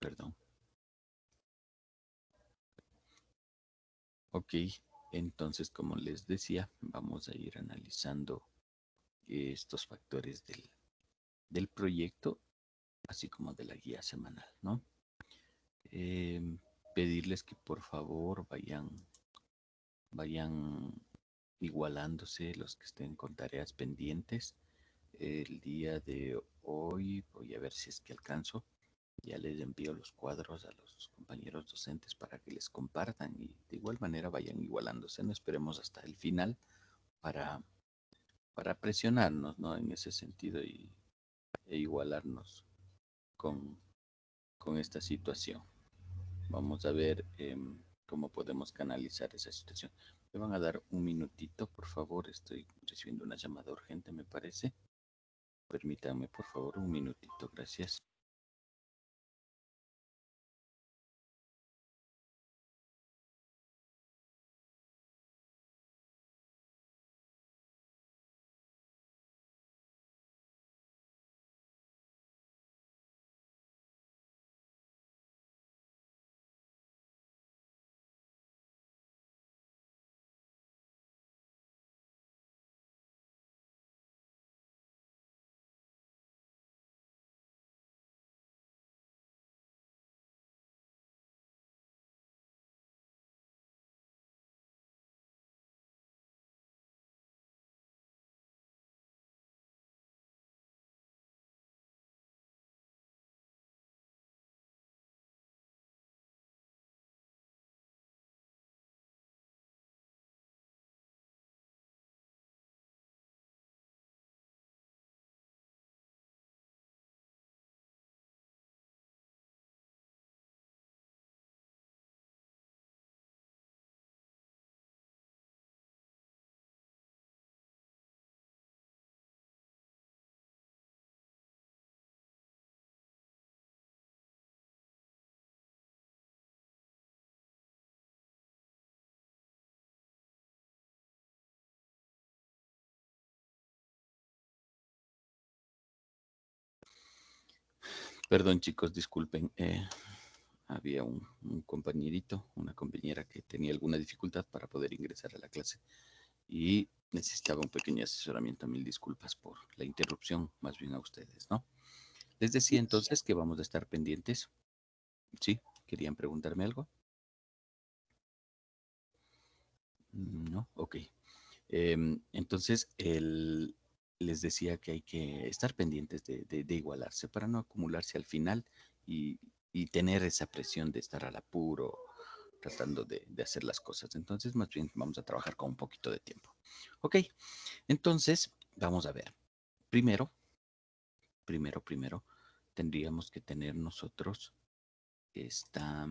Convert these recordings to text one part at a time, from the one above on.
Perdón. Ok, entonces como les decía, vamos a ir analizando estos factores del proyecto, así como de la guía semanal, ¿no? Eh, Pedirles que por favor vayan igualándose los que estén con tareas pendientes. El día de hoy voy a ver si es que alcanzo. Ya les envío los cuadros a los compañeros docentes para que les compartan y de igual manera vayan igualándose. No esperemos hasta el final para, para presionarnos, ¿no? En ese sentido e igualarnos con, con esta situación. Vamos a ver cómo podemos canalizar esa situación. Me van a dar un minutito, por favor. Estoy recibiendo una llamada urgente, me parece. Permítanme, por favor, un minutito. Gracias. Perdón, chicos, disculpen. Había un compañerito, una compañera que tenía alguna dificultad para poder ingresar a la clase y necesitaba un pequeño asesoramiento. Mil disculpas por la interrupción, más bien a ustedes, ¿no? Les decía entonces que vamos a estar pendientes. ¿Sí? ¿Querían preguntarme algo? No, ok. Entonces, les decía que hay que estar pendientes de igualarse para no acumularse al final y, y tener esa presión de estar al apuro, tratando de hacer las cosas. Entonces, más bien vamos a trabajar con un poquito de tiempo. Ok, entonces, vamos a ver. Primero, primero, tendríamos que tener nosotros esta...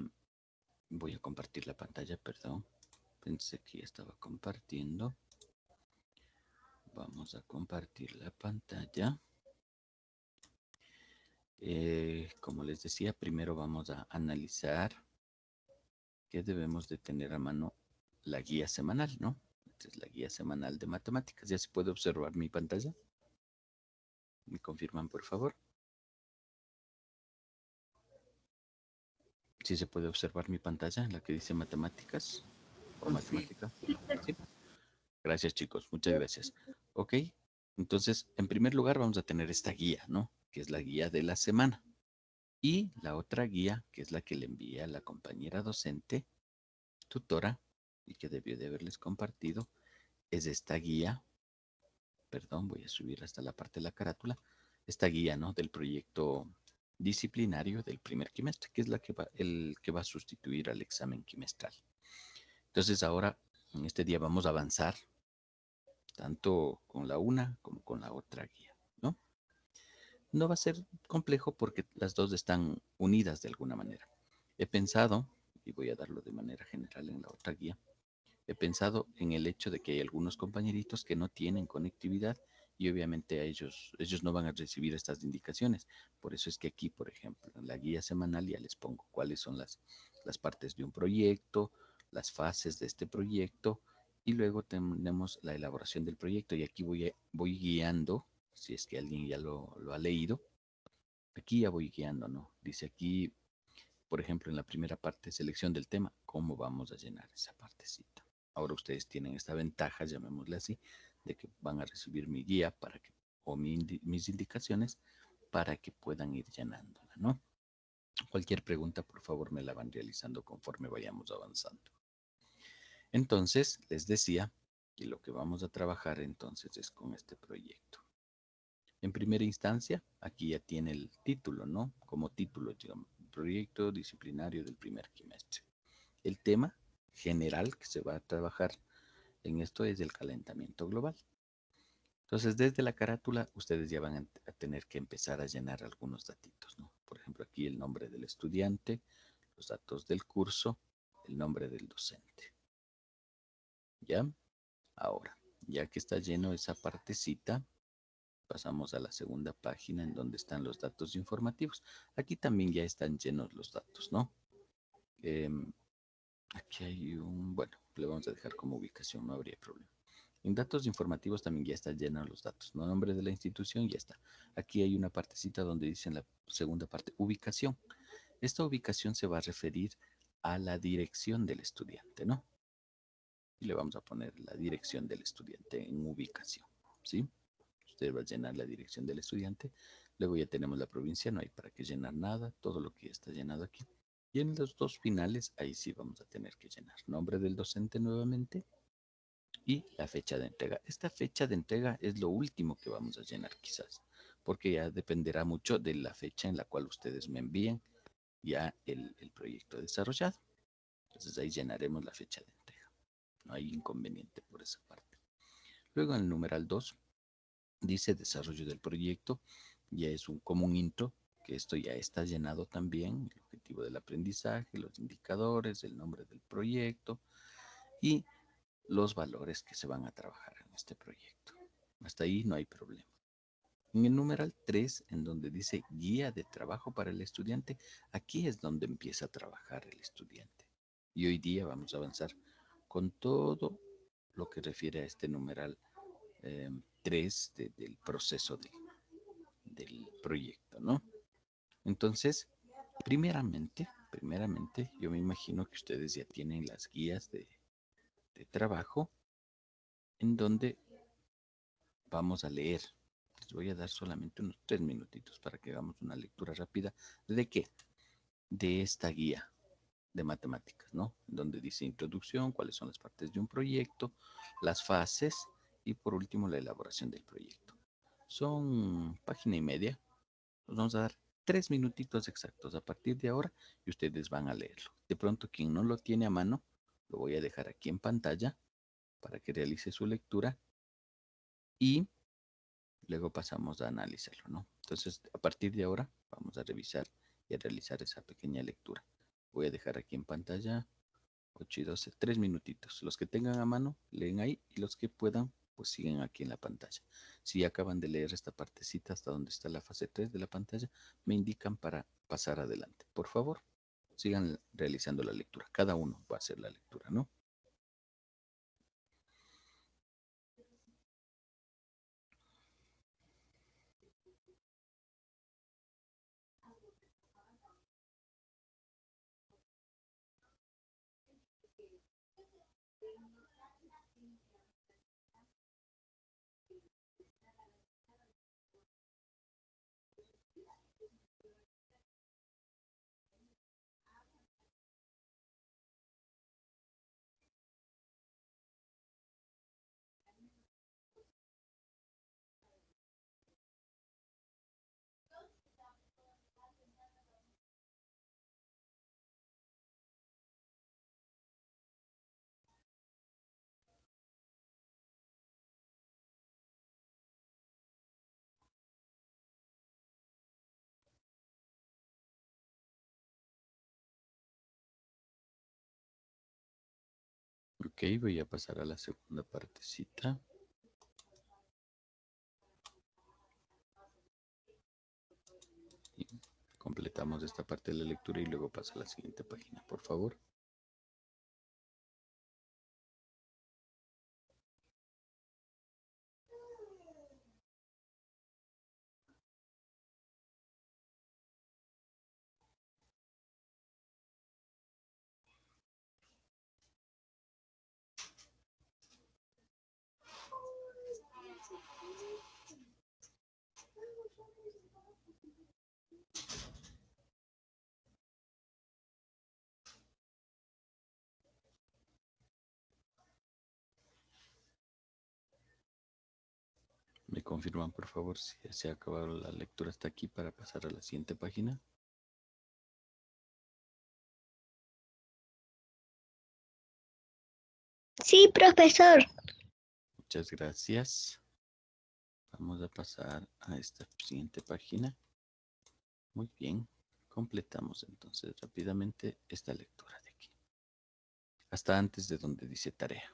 Voy a compartir la pantalla, perdón. Pensé que ya estaba compartiendo. Vamos a compartir la pantalla. Como les decía, primero vamos a analizar que debemos de tener a mano la guía semanal, ¿no? Esta es la guía semanal de matemáticas. ¿Ya se puede observar mi pantalla? ¿Me confirman, por favor? ¿Sí se puede observar mi pantalla en la que dice matemáticas o Sí, matemática? Sí. Gracias, chicos. Muchas gracias. Ok. Entonces, en primer lugar, vamos a tener esta guía, ¿no? Que es la guía de la semana. Y la otra guía, que es la que le envía la compañera docente, tutora, y que debió de haberles compartido, es esta guía, perdón, voy a subir hasta la parte de la carátula, esta guía, ¿no? Del proyecto disciplinario del primer quimestre, que es el que va a sustituir al examen quimestral. Entonces ahora, en este día vamos a avanzar tanto con la una como con la otra guía, ¿no? No va a ser complejo porque las dos están unidas de alguna manera. He pensado, y voy a darlo de manera general en la otra guía, he pensado en el hecho de que hay algunos compañeritos que no tienen conectividad y obviamente a ellos no van a recibir estas indicaciones. Por eso es que aquí, por ejemplo, en la guía semanal ya les pongo cuáles son las partes de un proyecto, las fases de este proyecto y luego tenemos la elaboración del proyecto y aquí voy guiando, si es que alguien ya lo ha leído, aquí ya voy guiando, ¿no? Dice aquí por ejemplo, en la primera parte, selección del tema, ¿cómo vamos a llenar esa partecita? Ahora ustedes tienen esta ventaja, llamémosle así, de que van a recibir mi guía para que, o mis indicaciones para que puedan ir llenándola, ¿no? Cualquier pregunta, por favor, me la van realizando conforme vayamos avanzando. Entonces, les decía que lo que vamos a trabajar entonces es con este proyecto. En primera instancia, aquí ya tiene el título, ¿no? Como título, digamos, proyecto disciplinario del primer trimestre. El tema general que se va a trabajar en esto es el calentamiento global. Entonces, desde la carátula, ustedes ya van a tener que empezar a llenar algunos datitos, ¿no? Por ejemplo, aquí el nombre del estudiante, los datos del curso, el nombre del docente. ¿Ya? Ahora, ya que está lleno esa partecita, pasamos a la segunda página en donde están los datos informativos. Aquí también ya están llenos los datos, ¿no? Aquí hay bueno, le vamos a dejar como ubicación, no habría problema. En datos informativos también ya están llenos los datos, ¿no? Nombre de la institución, ya está. Aquí hay una partecita donde dice en la segunda parte, ubicación. Esta ubicación se va a referir a la dirección del estudiante, ¿no? Y le vamos a poner la dirección del estudiante en ubicación, ¿sí? Usted va a llenar la dirección del estudiante. Luego ya tenemos la provincia, no hay para qué llenar nada, todo lo que ya está llenado aquí. Y en los dos finales, ahí sí vamos a tener que llenar nombre del docente nuevamente y la fecha de entrega. Esta fecha de entrega es lo último que vamos a llenar quizás, porque ya dependerá mucho de la fecha en la cual ustedes me envíen ya el proyecto desarrollado. Entonces ahí llenaremos la fecha de entrega. No hay inconveniente por esa parte. Luego en el numeral 2 dice desarrollo del proyecto. Ya es como un intro, que esto ya está llenado también. El objetivo del aprendizaje, los indicadores, el nombre del proyecto y los valores que se van a trabajar en este proyecto. Hasta ahí no hay problema. En el numeral 3, en donde dice guía de trabajo para el estudiante, aquí es donde empieza a trabajar el estudiante. Y hoy día vamos a avanzar con todo lo que refiere a este numeral 3 del proceso del proyecto, ¿no? Entonces, primeramente, yo me imagino que ustedes ya tienen las guías de trabajo en donde vamos a leer. Les voy a dar solamente unos 3 minutitos para que hagamos una lectura rápida. ¿De qué? De esta guía de matemáticas, ¿no? Donde dice introducción, cuáles son las partes de un proyecto, las fases y por último la elaboración del proyecto. Son página y media. Nos vamos a dar 3 minutitos exactos a partir de ahora y ustedes van a leerlo. De pronto, quien no lo tiene a mano, lo voy a dejar aquí en pantalla para que realice su lectura y luego pasamos a analizarlo, ¿no? Entonces, a partir de ahora, vamos a revisar y a realizar esa pequeña lectura. Voy a dejar aquí en pantalla 8 y 12, 3 minutitos. Los que tengan a mano, leen ahí y los que puedan, pues siguen aquí en la pantalla. Si acaban de leer esta partecita hasta donde está la fase 3 de la pantalla, me indican para pasar adelante. Por favor, sigan realizando la lectura. Cada uno va a hacer la lectura, ¿no? Ok, voy a pasar a la segunda partecita. Y completamos esta parte de la lectura y luego pasa a la siguiente página, por favor. ¿Me confirman, por favor, si se ha acabado la lectura hasta aquí para pasar a la siguiente página? Sí, profesor. Muchas gracias. Vamos a pasar a esta siguiente página. Muy bien. Completamos entonces rápidamente esta lectura de aquí. Hasta antes de donde dice tarea.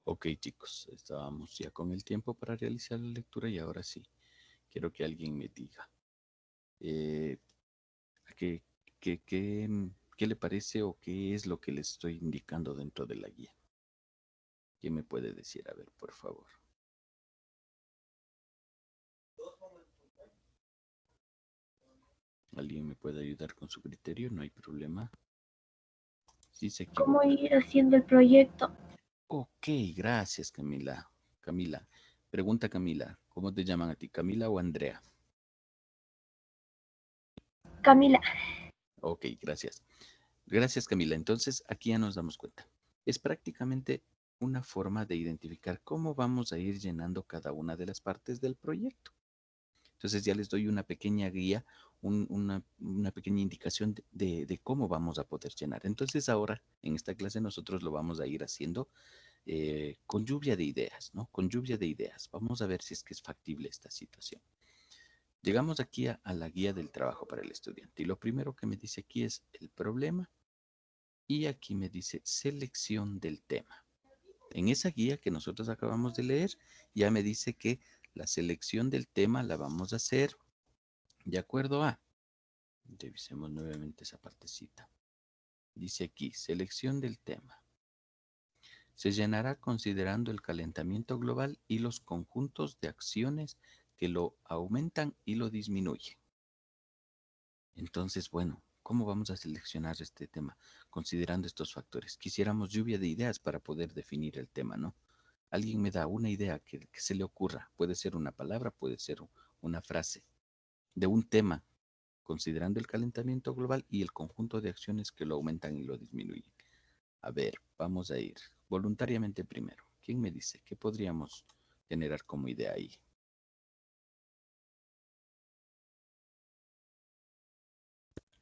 Ok, chicos, estábamos ya con el tiempo para realizar la lectura y ahora sí, quiero que alguien me diga eh, qué, qué le parece o qué es lo que le estoy indicando dentro de la guía. ¿Quién me puede decir? A ver, por favor. ¿Alguien me puede ayudar con su criterio? No hay problema. Si se ¿Cómo equivoca. ir haciendo el proyecto? Ok, gracias, Camila. Camila, pregunta Camila, ¿cómo te llaman a ti, Camila o Andrea? Camila. Ok, gracias. Gracias, Camila. Entonces, aquí ya nos damos cuenta. Es prácticamente una forma de identificar cómo vamos a ir llenando cada una de las partes del proyecto. Entonces, ya les doy una pequeña guía, una pequeña indicación de cómo vamos a poder llenar. Entonces, ahora, en esta clase, nosotros lo vamos a ir haciendo con lluvia de ideas, ¿no? Con lluvia de ideas. Vamos a ver si es que es factible esta situación. Llegamos aquí a la guía del trabajo para el estudiante y lo primero que me dice aquí es el problema y aquí me dice selección del tema. En esa guía que nosotros acabamos de leer ya me dice que la selección del tema la vamos a hacer de acuerdo a, revisemos nuevamente esa partecita. Dice aquí, selección del tema. Se llenará considerando el calentamiento global y los conjuntos de acciones que lo aumentan y lo disminuyen. Entonces, bueno, ¿cómo vamos a seleccionar este tema? Considerando estos factores. Quisiéramos lluvia de ideas para poder definir el tema, ¿no? Alguien me da una idea que se le ocurra. Puede ser una palabra, puede ser una frase de un tema, considerando el calentamiento global y el conjunto de acciones que lo aumentan y lo disminuyen. A ver, vamos a ir voluntariamente primero. ¿Quién me dice qué podríamos generar como idea ahí?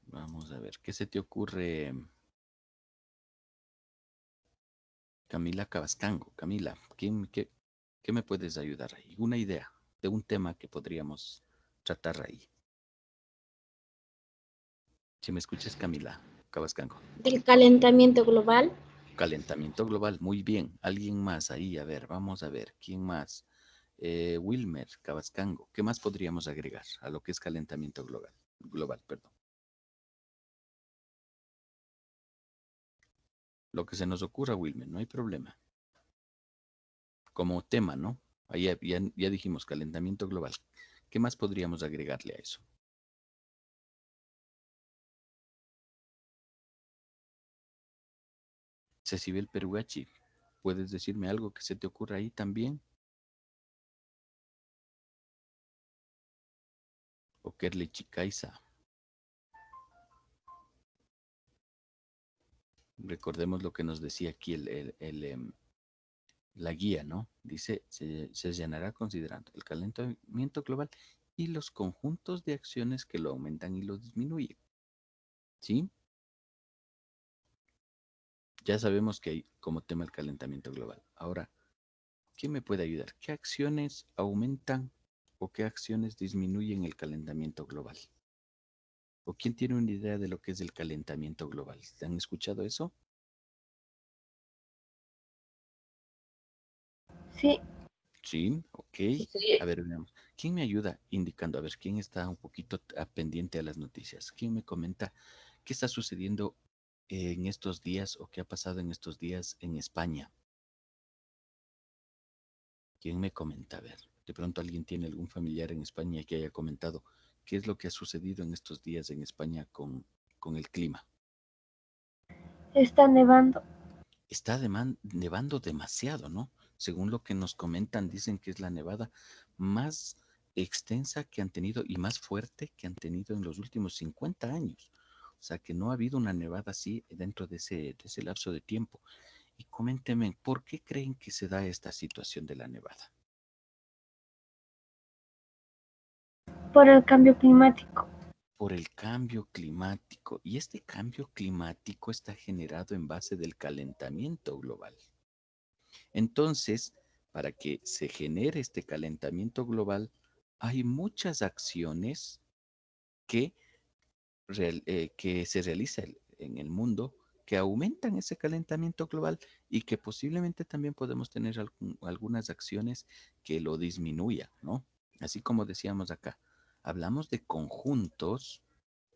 Vamos a ver, ¿qué se te ocurre, Camila Cabascango? Camila, ¿qué me puedes ayudar ahí? Una idea de un tema que podríamos tratar ahí. Si me escuchas, Camila Cabascango. Del calentamiento global. Calentamiento global, muy bien. Alguien más ahí, a ver, vamos a ver, ¿quién más? Wilmer Cabascango, ¿qué más podríamos agregar a lo que es calentamiento global? Global, perdón. Lo que se nos ocurra, Wilmer, no hay problema. Como tema, ¿no? Ahí ya dijimos calentamiento global. ¿Qué más podríamos agregarle a eso? Cecibel Perugachi, ¿puedes decirme algo que se te ocurra ahí también? O Kerly Chicaiza. Recordemos lo que nos decía aquí la guía, ¿no? Dice, se llenará considerando el calentamiento global y los conjuntos de acciones que lo aumentan y lo disminuyen. ¿Sí? Ya sabemos que hay como tema el calentamiento global. Ahora, ¿quién me puede ayudar? ¿Qué acciones aumentan o qué acciones disminuyen el calentamiento global? ¿O quién tiene una idea de lo que es el calentamiento global? ¿Han escuchado eso? Sí, Sí, ok. Sí, A ver, veamos. ¿Quién me ayuda indicando? A ver, ¿quién está un poquito pendiente a las noticias? ¿Quién me comenta qué está sucediendo en estos días o qué ha pasado en estos días en España? ¿Quién me comenta? A ver, de pronto alguien tiene algún familiar en España que haya comentado qué es lo que ha sucedido en estos días en España con el clima. está nevando. Está nevando demasiado, ¿no? Según lo que nos comentan, dicen que es la nevada más extensa que han tenido y más fuerte que han tenido en los últimos 50 años. O sea que no ha habido una nevada así dentro de ese lapso de tiempo. Y coméntenme, ¿por qué creen que se da esta situación de la nevada? Por el cambio climático. Por el cambio climático. Y este cambio climático está generado en base del calentamiento global. Entonces, para que se genere este calentamiento global, hay muchas acciones que, que se realizan en el mundo que aumentan ese calentamiento global y que posiblemente también podemos tener algunas acciones que lo disminuyan, ¿no? Así como decíamos acá, hablamos de conjuntos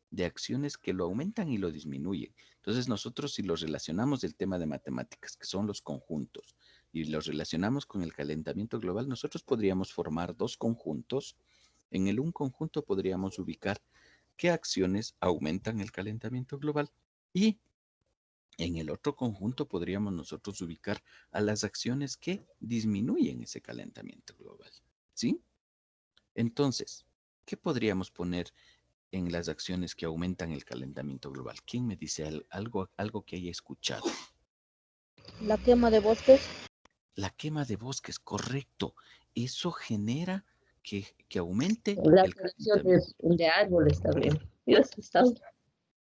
de acciones que lo aumentan y lo disminuyen. Entonces nosotros si los relacionamos del tema de matemáticas, que son los conjuntos, y los relacionamos con el calentamiento global, nosotros podríamos formar dos conjuntos. En el un conjunto podríamos ubicar qué acciones aumentan el calentamiento global y en el otro conjunto podríamos nosotros ubicar a las acciones que disminuyen ese calentamiento global. ¿Sí? Entonces, ¿qué podríamos poner en las acciones que aumentan el calentamiento global? ¿Quién me dice algo que haya escuchado? la quema de bosques. La quema de bosques, correcto. Eso genera que aumente La el selección calentamiento. de árboles también. Y eso está.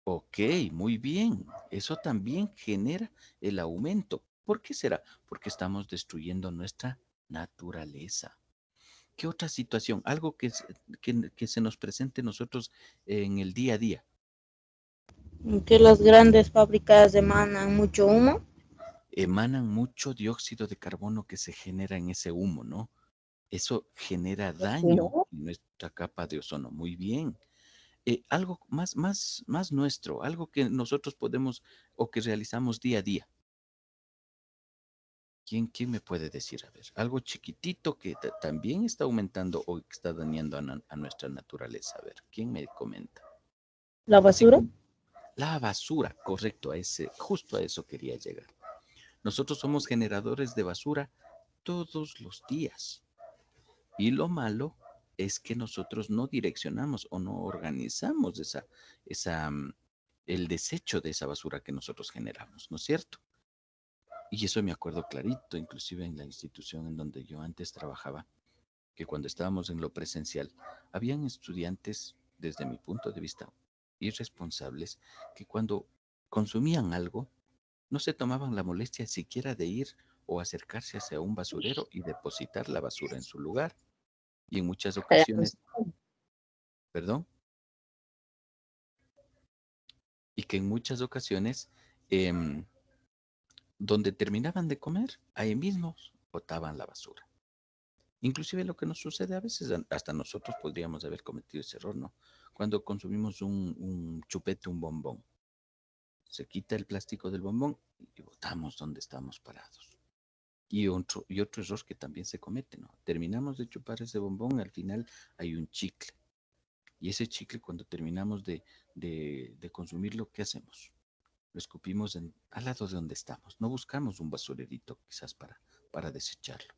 Ok, muy bien. Eso también genera el aumento. ¿Por qué será? Porque estamos destruyendo nuestra naturaleza. ¿Qué otra situación? Algo que se nos presente nosotros en el día a día. Que las grandes fábricas emanan mucho humo. Emanan mucho dióxido de carbono que se genera en ese humo, ¿no? Eso genera daño No, en nuestra capa de ozono. Muy bien. Algo más nuestro, algo que nosotros podemos o que realizamos día a día. ¿Quién me puede decir? A ver, algo chiquitito que también está aumentando o que está dañando a nuestra naturaleza. A ver, ¿quién me comenta? la Así basura. como la basura, correcto, justo a eso quería llegar. Nosotros somos generadores de basura todos los días. Y lo malo es que nosotros no direccionamos o no organizamos esa, mm, el desecho de esa basura que nosotros generamos, ¿no es cierto? Y eso me acuerdo clarito, inclusive en la institución en donde yo antes trabajaba, que cuando estábamos en lo presencial, habían estudiantes, desde mi punto de vista, irresponsables, que cuando consumían algo, no se tomaban la molestia siquiera de ir o acercarse hacia un basurero y depositar la basura en su lugar. Y en muchas ocasiones, perdón, y que en muchas ocasiones, em, donde terminaban de comer, ahí mismo botaban la basura. Inclusive lo que nos sucede a veces, hasta nosotros podríamos haber cometido ese error, ¿no? Cuando consumimos un chupete, un bombón, se quita el plástico del bombón y botamos donde estamos parados. Y otro error que también se comete, ¿no? Terminamos de chupar ese bombón, al final hay un chicle. Y ese chicle, cuando terminamos de consumirlo, ¿qué hacemos? Lo escupimos al lado de donde estamos. No buscamos un basurerito quizás para desecharlo.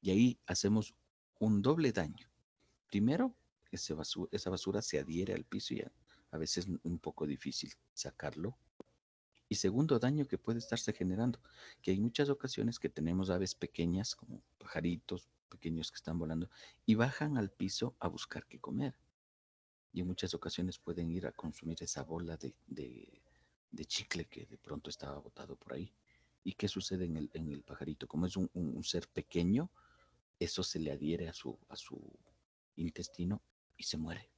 Y ahí hacemos un doble daño. Primero, esa basura se adhiere al piso y a veces es un poco difícil sacarlo. Y segundo daño que puede estarse generando, que hay muchas ocasiones que tenemos aves pequeñas, como pajaritos pequeños que están volando, y bajan al piso a buscar qué comer. Y en muchas ocasiones pueden ir a consumir esa bola de chicle que de pronto estaba botado por ahí. ¿Y qué sucede en el pajarito? Como es un ser pequeño, eso se le adhiere a su intestino y se muere.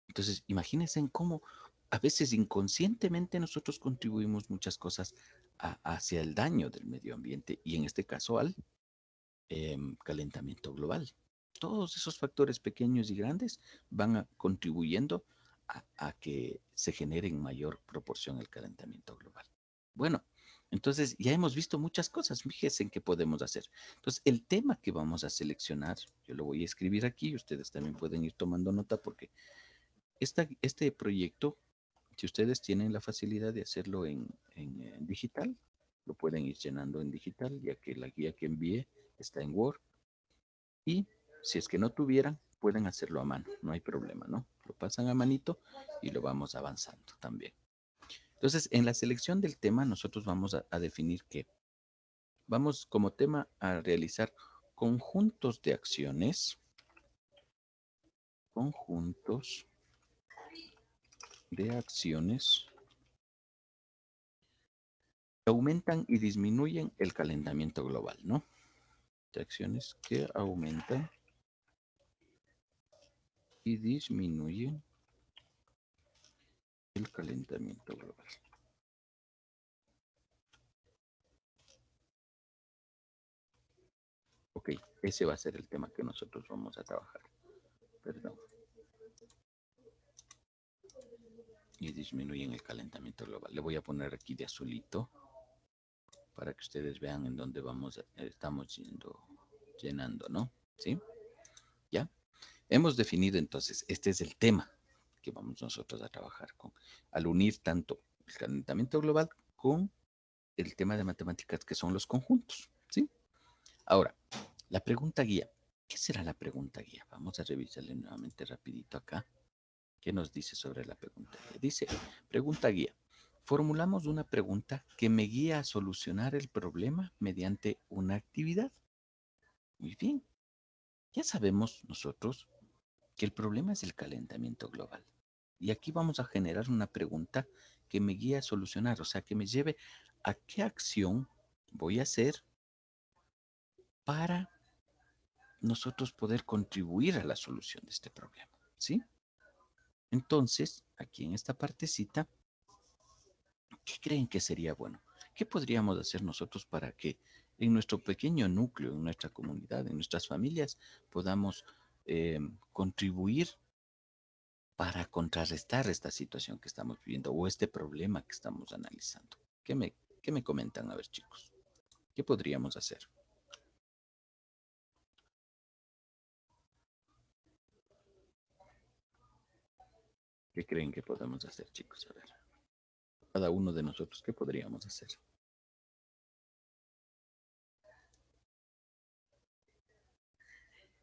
Entonces, imagínense en cómo a veces inconscientemente nosotros contribuimos muchas cosas hacia el daño del medio ambiente y en este caso al calentamiento global. Todos esos factores pequeños y grandes van contribuyendo a que se genere en mayor proporción el calentamiento global. Bueno, entonces ya hemos visto muchas cosas. Fíjense en qué podemos hacer. Entonces, el tema que vamos a seleccionar, yo lo voy a escribir aquí. Ustedes también pueden ir tomando nota porque este proyecto, si ustedes tienen la facilidad de hacerlo en digital, lo pueden ir llenando en digital, ya que la guía que envié está en Word. Y si es que no tuvieran, pueden hacerlo a mano, no hay problema, ¿no? Lo pasan a manito y lo vamos avanzando también. Entonces, en la selección del tema, nosotros vamos a definir que vamos como tema a realizar conjuntos de acciones, conjuntos de acciones que aumentan y disminuyen el calentamiento global, ¿no? De acciones que aumentan y disminuyen el calentamiento global. Ok, ese va a ser el tema que nosotros vamos a trabajar. Perdón. Y disminuyen el calentamiento global. Le voy a poner aquí de azulito para que ustedes vean en dónde estamos llenando, ¿no? ¿Sí? ¿Ya? Hemos definido entonces, este es el tema que vamos nosotros a trabajar con, al unir tanto el calentamiento global con el tema de matemáticas que son los conjuntos, ¿sí? Ahora, la pregunta guía. ¿Qué será la pregunta guía? Vamos a revisarle nuevamente rapidito acá. ¿Qué nos dice sobre la pregunta guía? Dice, pregunta guía. Formulamos una pregunta que me guía a solucionar el problema mediante una actividad. Muy bien. Ya sabemos nosotros que el problema es el calentamiento global. Y aquí vamos a generar una pregunta que me guíe a solucionar, o sea, que me lleve a qué acción voy a hacer para nosotros poder contribuir a la solución de este problema, ¿sí? Entonces, aquí en esta partecita, ¿qué creen que sería bueno? ¿Qué podríamos hacer nosotros para que en nuestro pequeño núcleo, en nuestra comunidad, en nuestras familias, podamos contribuir para contrarrestar esta situación que estamos viviendo o este problema que estamos analizando? ¿Qué me comentan? A ver, chicos, ¿qué podríamos hacer? ¿Qué creen que podemos hacer, chicos? A ver, cada uno de nosotros, ¿qué podríamos hacer?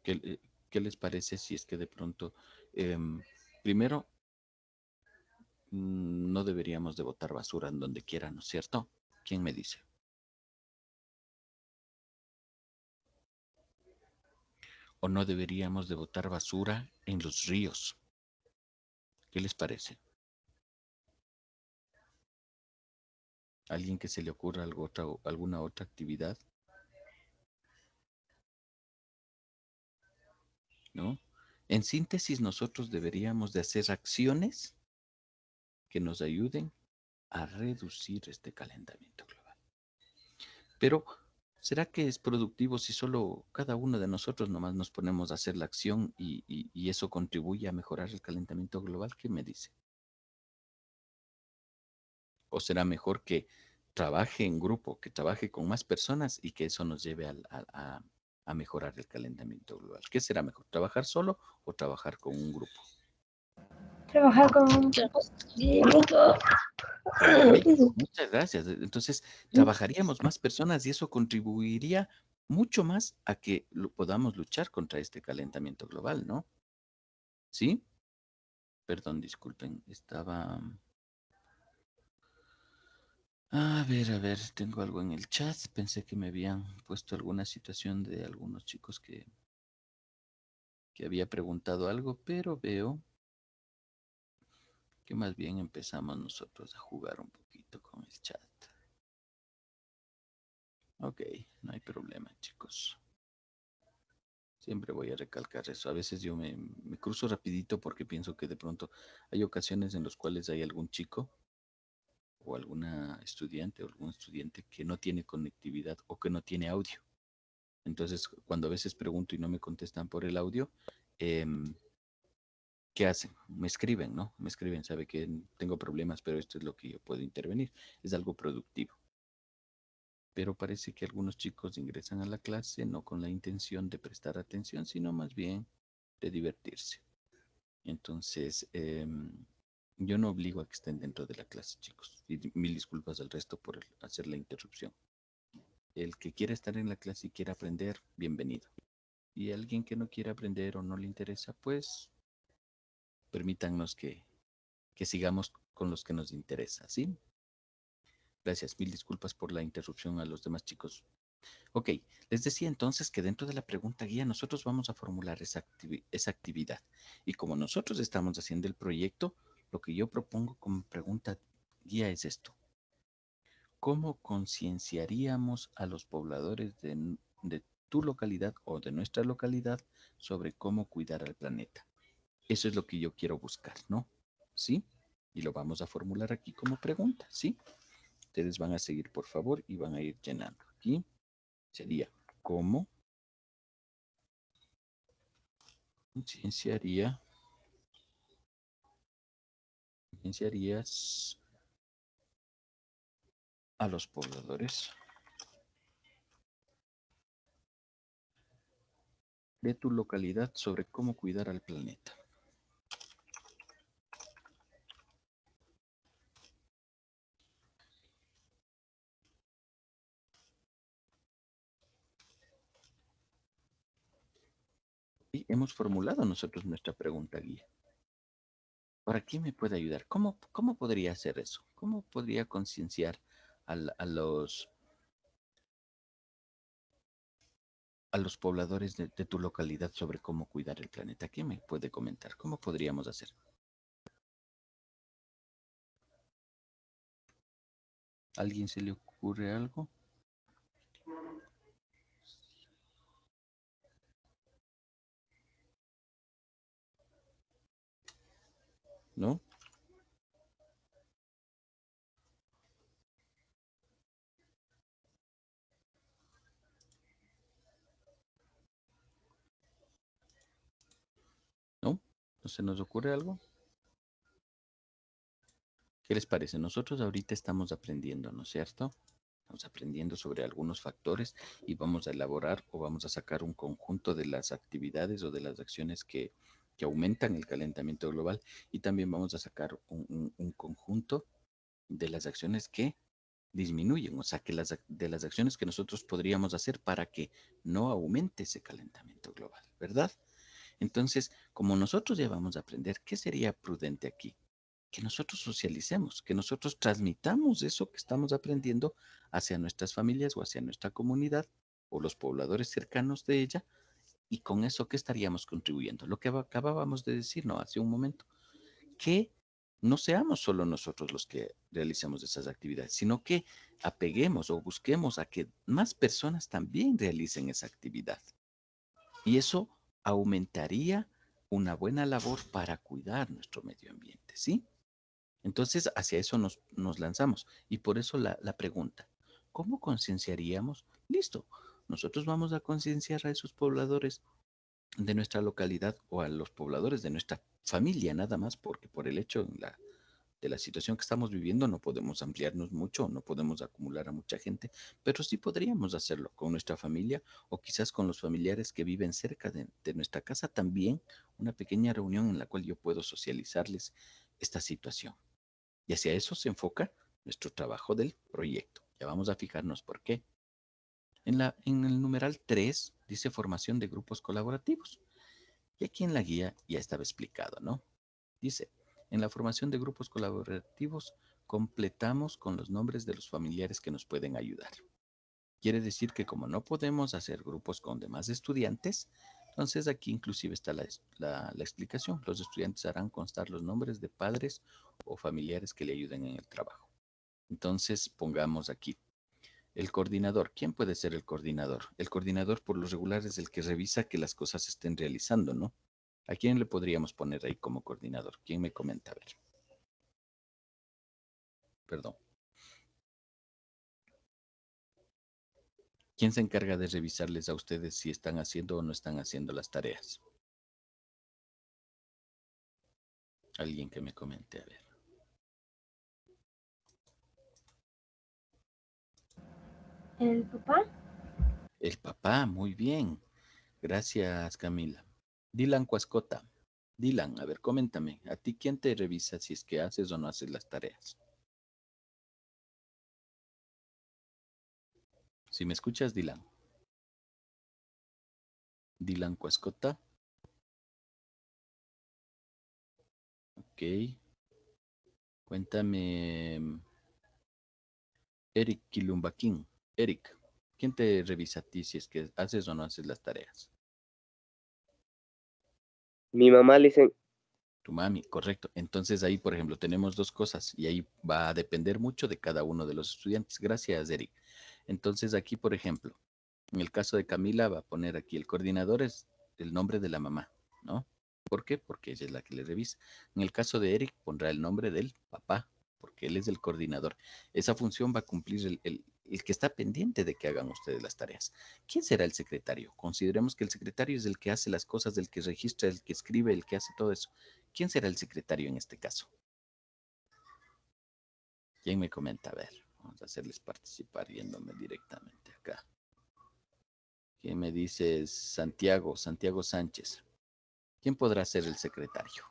¿Qué, qué les parece si es que de pronto, primero, no deberíamos de botar basura en donde quiera, ¿no es cierto? ¿Quién me dice? ¿O no deberíamos de botar basura en los ríos? ¿Qué les parece? ¿Alguien que se le ocurra alguna otra actividad? ¿No? En síntesis, nosotros deberíamos de hacer acciones que nos ayuden a reducir este calentamiento global. Pero, ¿será que es productivo si solo cada uno de nosotros nomás nos ponemos a hacer la acción y eso contribuye a mejorar el calentamiento global? ¿Qué me dice? ¿O será mejor que trabaje en grupo, que trabaje con más personas y que eso nos lleve a mejorar el calentamiento global? ¿Qué será mejor, trabajar solo o trabajar con un grupo? Trabajar con un grupo. Muchas gracias. Entonces, trabajaríamos más personas y eso contribuiría mucho más a que podamos luchar contra este calentamiento global, ¿no? ¿Sí? Perdón, disculpen, estaba... a ver, tengo algo en el chat. Pensé que me habían puesto alguna situación de algunos chicos que había preguntado algo, pero veo que más bien empezamos nosotros a jugar un poquito con el chat. Ok, no hay problema, chicos. Siempre voy a recalcar eso. A veces yo me cruzo rapidito porque pienso que de pronto hay ocasiones en las cuales hay algún chico o alguna estudiante o algún estudiante que no tiene conectividad o que no tiene audio. Entonces, cuando a veces pregunto y no me contestan por el audio, ¿qué hacen? Me escriben, ¿no? Me escriben, sabe que tengo problemas, pero esto es lo que yo puedo intervenir. Es algo productivo. Pero parece que algunos chicos ingresan a la clase no con la intención de prestar atención, sino más bien de divertirse. Entonces, yo no obligo a que estén dentro de la clase, chicos. Y mil disculpas al resto por hacer la interrupción. El que quiera estar en la clase y quiera aprender, bienvenido. Y alguien que no quiera aprender o no le interesa, pues permítanos que sigamos con los que nos interesa, ¿sí? Gracias, mil disculpas por la interrupción a los demás chicos. Ok, les decía entonces que dentro de la pregunta guía nosotros vamos a formular esa actividad. Y como nosotros estamos haciendo el proyecto, lo que yo propongo como pregunta guía es esto. ¿Cómo concienciaríamos a los pobladores de tu localidad o de nuestra localidad sobre cómo cuidar al planeta? Eso es lo que yo quiero buscar, ¿no? ¿Sí? Y lo vamos a formular aquí como pregunta, ¿sí? Ustedes van a seguir, por favor, y van a ir llenando. Aquí sería, ¿cómo concienciarías a los pobladores de tu localidad sobre cómo cuidar al planeta? Y hemos formulado nosotros nuestra pregunta guía. ¿Para quién me puede ayudar? ¿Cómo podría hacer eso? ¿Cómo podría concienciar a los pobladores de tu localidad sobre cómo cuidar el planeta? ¿Quién me puede comentar? ¿Cómo podríamos hacer? ¿Alguien se le ocurre algo? ¿No? ¿No? ¿No se nos ocurre algo? ¿Qué les parece? Nosotros ahorita estamos aprendiendo, ¿no es cierto? Estamos aprendiendo sobre algunos factores y vamos a elaborar o vamos a sacar un conjunto de las actividades o de las acciones que aumentan el calentamiento global y también vamos a sacar un conjunto de las acciones que disminuyen, o sea, de las acciones que nosotros podríamos hacer para que no aumente ese calentamiento global, ¿verdad? Entonces, como nosotros ya vamos a aprender, ¿qué sería prudente aquí? Que nosotros socialicemos, que nosotros transmitamos eso que estamos aprendiendo hacia nuestras familias o hacia nuestra comunidad o los pobladores cercanos de ella, y con eso, ¿qué estaríamos contribuyendo? Lo que acabábamos de decir, ¿no? Hace un momento, que no seamos solo nosotros los que realicemos esas actividades, sino que apeguemos o busquemos a que más personas también realicen esa actividad. Y eso aumentaría una buena labor para cuidar nuestro medio ambiente, ¿sí? Entonces, hacia eso nos lanzamos. Y por eso la pregunta, ¿cómo concienciaríamos? Listo, nosotros vamos a concienciar a esos pobladores de nuestra localidad o a los pobladores de nuestra familia, nada más, porque por el hecho de la situación que estamos viviendo no podemos ampliarnos mucho, no podemos acumular a mucha gente, pero sí podríamos hacerlo con nuestra familia o quizás con los familiares que viven cerca de nuestra casa también, una pequeña reunión en la cual yo puedo socializarles esta situación. Y hacia eso se enfoca nuestro trabajo del proyecto. Ya vamos a fijarnos por qué. En el numeral 3 dice formación de grupos colaborativos. Y aquí en la guía ya estaba explicado, ¿no? Dice, en la formación de grupos colaborativos completamos con los nombres de los familiares que nos pueden ayudar. Quiere decir que como no podemos hacer grupos con demás estudiantes, entonces aquí inclusive está la explicación. Los estudiantes harán constar los nombres de padres o familiares que le ayuden en el trabajo. Entonces pongamos aquí el coordinador. ¿Quién puede ser el coordinador? El coordinador por lo regular es el que revisa que las cosas se estén realizando, ¿no? ¿A quién le podríamos poner ahí como coordinador? ¿Quién me comenta? A ver, perdón. ¿Quién se encarga de revisarles a ustedes si están haciendo o no están haciendo las tareas? Alguien que me comente, a ver. ¿El papá? El papá, muy bien. Gracias, Camila. Dylan Cuascota. Dylan, a ver, coméntame. ¿A ti quién te revisa si es que haces o no haces las tareas? Si me escuchas, Dylan. Dylan Cuascota. Ok. Cuéntame, Eric Kilumbaquín. Eric, ¿quién te revisa a ti si es que haces o no haces las tareas? Mi mamá le dice, Tu mami, correcto. Entonces ahí, por ejemplo, tenemos dos cosas y ahí va a depender mucho de cada uno de los estudiantes. Gracias, Eric. Entonces aquí, por ejemplo, en el caso de Camila va a poner aquí el coordinador es el nombre de la mamá, ¿no? ¿Por qué? Porque ella es la que le revisa. En el caso de Eric pondrá el nombre del papá, porque él es el coordinador. Esa función va a cumplir el que está pendiente de que hagan ustedes las tareas. ¿Quién será el secretario? Consideremos que el secretario es el que hace las cosas, el que registra, el que escribe, el que hace todo eso. ¿Quién será el secretario en este caso? ¿Quién me comenta? A ver, vamos a hacerles participar yéndome directamente acá. ¿Quién me dice? Santiago, Santiago Sánchez. ¿Quién podrá ser el secretario?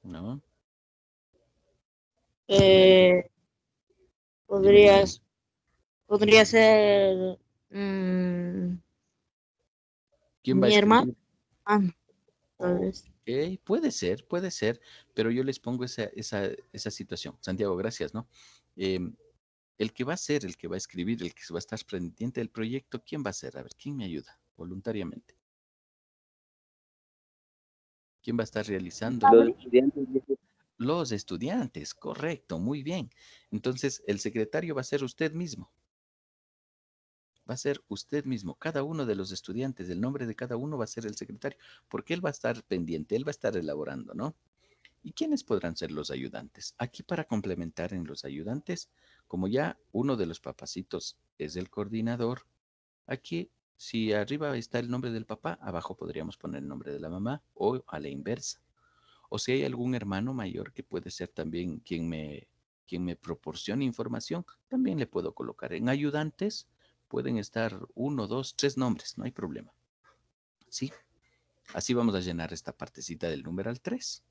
¿No? Eh, Dime, dime. podría ser mm, ¿Quién va a mi hermano. escribir? Ah, tal Ok, vez. puede ser, pero yo les pongo esa situación. Santiago, gracias, ¿no? El que va a ser, el que va a escribir, el que va a estar pendiente del proyecto, ¿quién va a ser? A ver, ¿quién me ayuda voluntariamente? ¿Quién va a estar realizando? los Pablo. estudiantes dicen, Los estudiantes, correcto, muy bien. Entonces, el secretario va a ser usted mismo. Va a ser usted mismo. Cada uno de los estudiantes, el nombre de cada uno va a ser el secretario, porque él va a estar pendiente, él va a estar elaborando, ¿no? ¿Y quiénes podrán ser los ayudantes? Aquí para complementar en los ayudantes, como ya uno de los papacitos es el coordinador, aquí si arriba está el nombre del papá, abajo podríamos poner el nombre de la mamá o a la inversa. O si hay algún hermano mayor que puede ser también quien me proporcione información, también le puedo colocar. En ayudantes pueden estar uno, dos, tres nombres, no hay problema. ¿Sí? Así vamos a llenar esta partecita del numeral 3.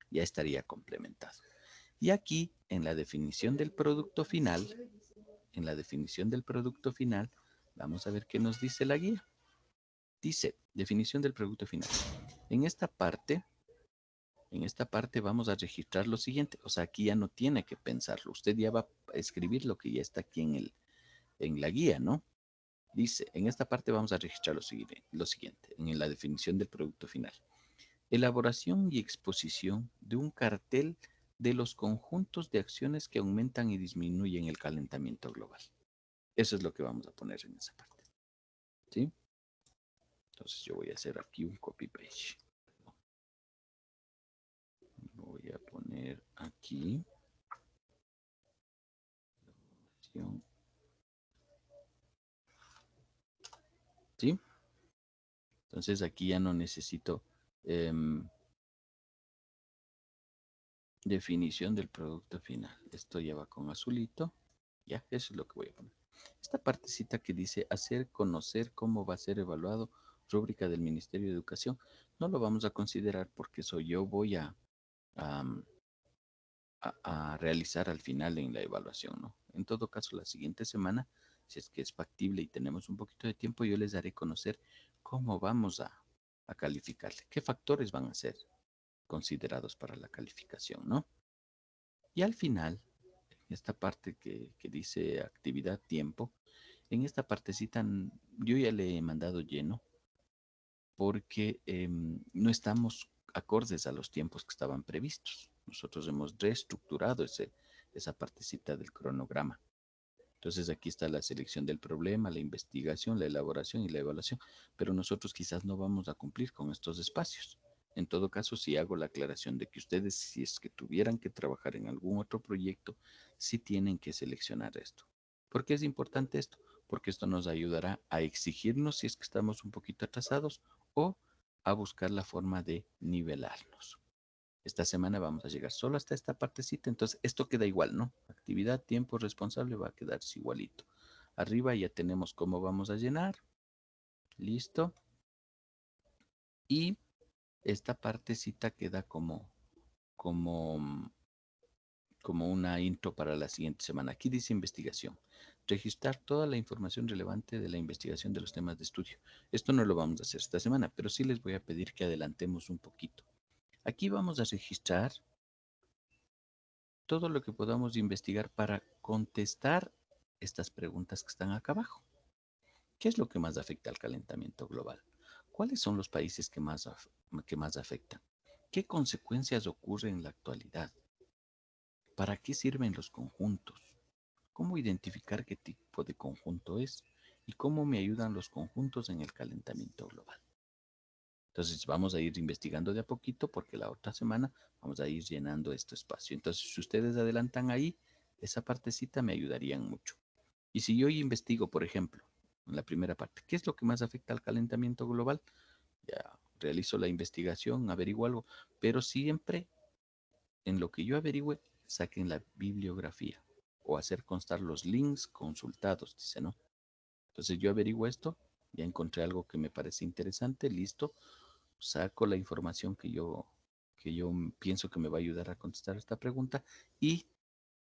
Ya estaría complementado. Y aquí, en la definición del producto final, vamos a ver qué nos dice la guía. Dice, definición del producto final. En esta parte, vamos a registrar lo siguiente. O sea, aquí ya no tiene que pensarlo. Usted ya va a escribir lo que ya está aquí en la guía, ¿no? Dice, en esta parte vamos a registrar lo siguiente, en la definición del producto final. Elaboración y exposición de un cartel de los conjuntos de acciones que aumentan y disminuyen el calentamiento global. Eso es lo que vamos a poner en esa parte. ¿Sí? Entonces yo voy a hacer aquí un copy-paste. Voy a poner aquí. ¿Sí? Entonces aquí ya no necesito definición del producto final. Esto ya va con azulito. Ya, eso es lo que voy a poner. Esta partecita que dice hacer conocer cómo va a ser evaluado rúbrica del Ministerio de Educación, no lo vamos a considerar porque eso yo voy a, a realizar al final en la evaluación, ¿no? En todo caso, la siguiente semana, si es que es factible y tenemos un poquito de tiempo, yo les daré conocer cómo vamos a calificarle, qué factores van a ser considerados para la calificación, ¿no? Y al final, esta parte que dice actividad tiempo, en esta partecita yo ya le he mandado lleno porque no estamos acordes a los tiempos que estaban previstos. Nosotros hemos reestructurado esa partecita del cronograma. Entonces aquí está la selección del problema, la investigación, la elaboración y la evaluación, pero nosotros quizás no vamos a cumplir con estos espacios. En todo caso, sí hago la aclaración de que ustedes, si es que tuvieran que trabajar en algún otro proyecto, sí tienen que seleccionar esto. ¿Por qué es importante esto? Porque esto nos ayudará a exigirnos si es que estamos un poquito atrasados o a buscar la forma de nivelarnos. Esta semana vamos a llegar solo hasta esta partecita, entonces esto queda igual, ¿no? Actividad, tiempo responsable va a quedarse igualito. Arriba ya tenemos cómo vamos a llenar. Listo. Y esta partecita queda como, como una intro para la siguiente semana. Aquí dice investigación. Registrar toda la información relevante de la investigación de los temas de estudio. Esto no lo vamos a hacer esta semana, pero sí les voy a pedir que adelantemos un poquito. Aquí vamos a registrar todo lo que podamos investigar para contestar estas preguntas que están acá abajo. ¿Qué es lo que más afecta al calentamiento global? ¿Cuáles son los países que más afectan? ¿Qué consecuencias ocurren en la actualidad? ¿Para qué sirven los conjuntos? ¿Cómo identificar qué tipo de conjunto es? ¿Y cómo me ayudan los conjuntos en el calentamiento global? Entonces vamos a ir investigando de a poquito porque la otra semana vamos a ir llenando este espacio. Entonces si ustedes adelantan ahí, esa partecita me ayudarían mucho. Y si yo investigo, por ejemplo, en la primera parte, ¿qué es lo que más afecta al calentamiento global? Ya realizo la investigación, averiguo algo, pero siempre en lo que yo averigüe, saquen la bibliografía o hacer constar los links consultados, dice, ¿no? Entonces yo averiguo esto, ya encontré algo que me parece interesante, listo, saco la información que yo pienso que me va a ayudar a contestar esta pregunta y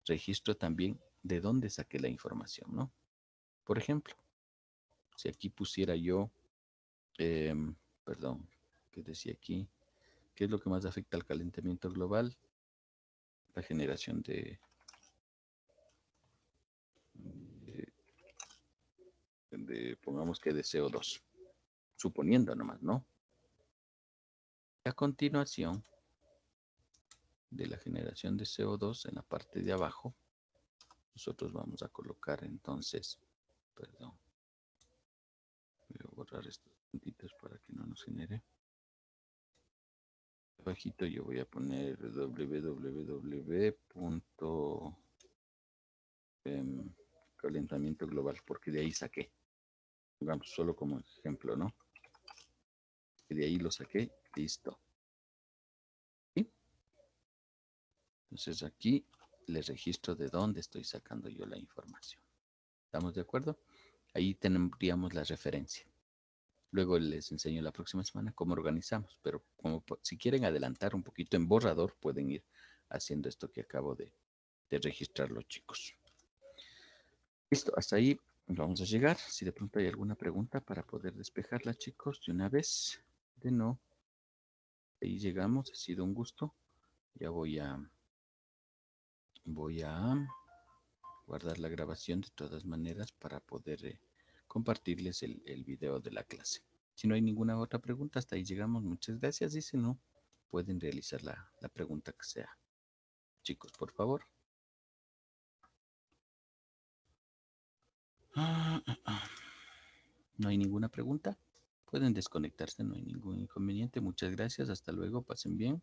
registro también de dónde saqué la información, ¿no? Por ejemplo, si aquí pusiera yo, perdón, ¿qué decía aquí? ¿Qué es lo que más afecta al calentamiento global? La generación pongamos que de CO2, suponiendo nomás, ¿no? A continuación de la generación de CO2 en la parte de abajo, nosotros vamos a colocar entonces, perdón, voy a borrar estos puntitos para que no nos genere. Abajito yo voy a poner calentamiento global, porque de ahí saqué. Pongamos solo como ejemplo, ¿no? Y de ahí lo saqué, listo. ¿Sí? Entonces aquí les registro de dónde estoy sacando yo la información. ¿Estamos de acuerdo? Ahí tendríamos la referencia. Luego les enseño la próxima semana cómo organizamos, pero como si quieren adelantar un poquito en borrador, pueden ir haciendo esto que acabo de registrar los chicos. Listo, hasta ahí vamos a llegar. Si de pronto hay alguna pregunta para poder despejarla, chicos, de una vez. De no, ahí llegamos, ha sido un gusto. Ya voy a guardar la grabación de todas maneras para poder compartirles el video de la clase. Si no hay ninguna otra pregunta, hasta ahí llegamos. Muchas gracias. Y si no, pueden realizar la pregunta que sea. Chicos, por favor. ¿No hay ninguna pregunta? Pueden desconectarse, no hay ningún inconveniente. Muchas gracias. Hasta luego. Pasen bien.